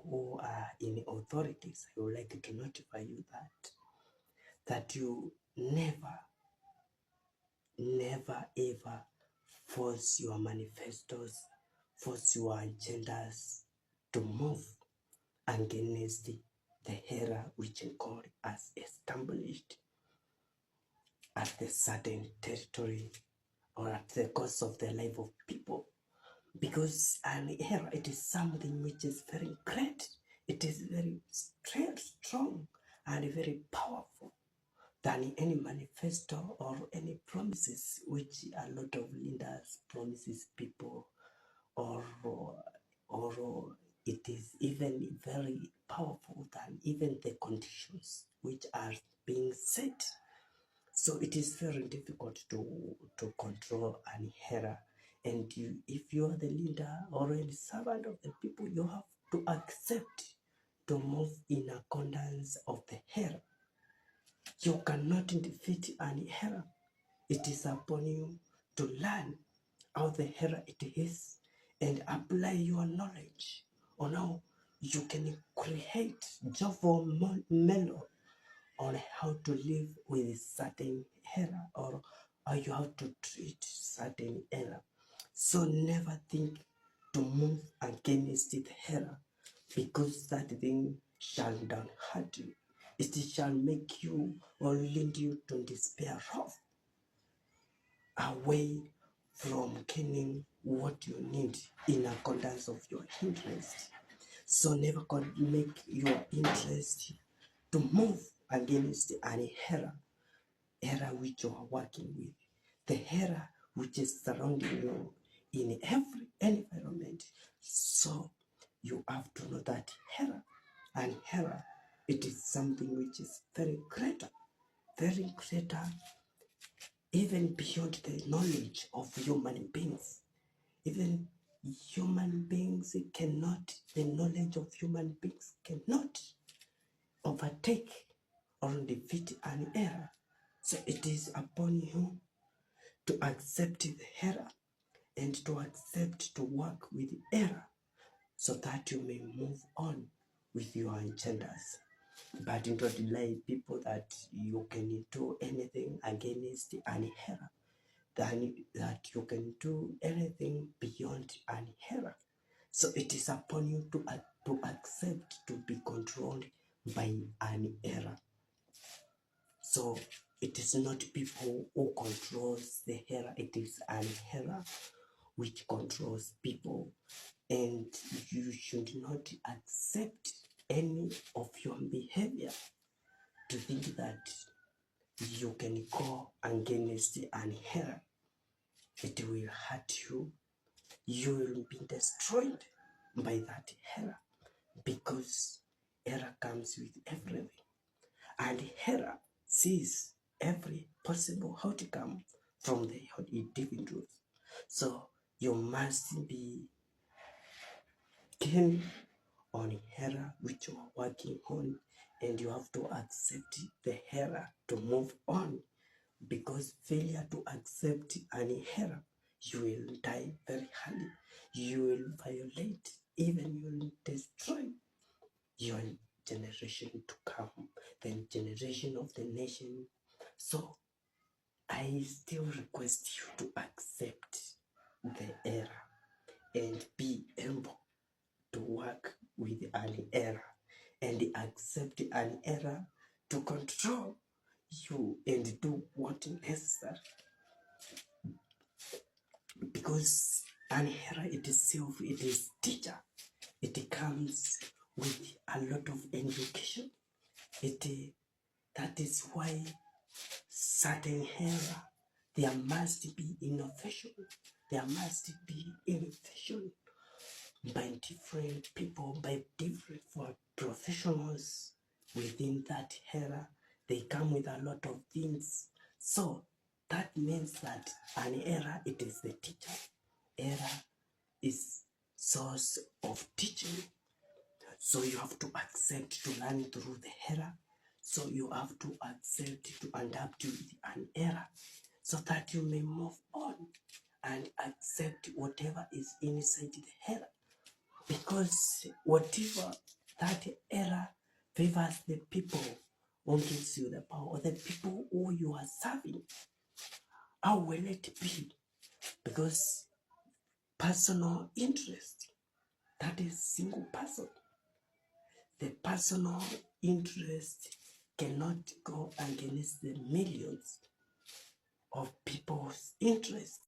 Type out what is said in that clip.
who are in authorities, I would like to notify you that you never ever force your manifestos, force your agendas to move against the era which God has established at a certain territory or at the course of the life of people. Because an era, it is something which is very great. It is very strong and very powerful than any manifesto or any promises which a lot of leaders promises people, or it is even very powerful than even the conditions which are being set. So it is very difficult to control an era. And if you are the leader or a servant of the people, you have to accept to move in accordance of the era. You cannot defeat an era. It is upon you to learn how the era it is and apply your knowledge on how you can create joyful mellow on how to live with certain era or how you have to treat certain era. So never think to move against the era, because that thing shall not hurt you. It shall make you or lead you to despair of, away from gaining what you need in accordance of your interest. So never make your interest to move against an era which you are working with, the era which is surrounding you in every environment. So you have to know that era, it is something which is very greater, even beyond the knowledge of human beings. Even human beings cannot, the knowledge of human beings cannot overtake or defeat an error. So it is upon you to accept the error and to accept to work with error so that you may move on with your agendas. But don't deny people that you can do anything against an error, that you can do anything beyond an error. So it is upon you to accept to be controlled by an error. So it is not people who controls the error, it is an error which controls people. And you should not accept any of your behavior to think that you can go against an error. It will hurt you. You will be destroyed by that error, because error comes with everything. And error sees every possible outcome from the divine truth. So you must be keen on error which you are working on, and you have to accept the error to move on, because failure to accept an error, you will die very early. You will violate, even you will destroy your generation to come, the generation of the nation. So I still request you to accept the error and be able to work with an error, and accept an error to control you and do what is necessary. Because an error itself, it is teacher. It comes with a lot of education. That is why certain error, there must be innovation. There must be innovation by different people, by different professionals within that era. They come with a lot of things. So that means that an era, it is the teacher. Era is source of teaching. So you have to accept to learn through the era. So you have to accept to adapt with an era, so that you may move on and accept whatever is inside the era. Because whatever that era favors the people who gives you the power, or the people who you are serving. How will it be? Because personal interest, that is single person. The personal interest cannot go against the millions of people's interest.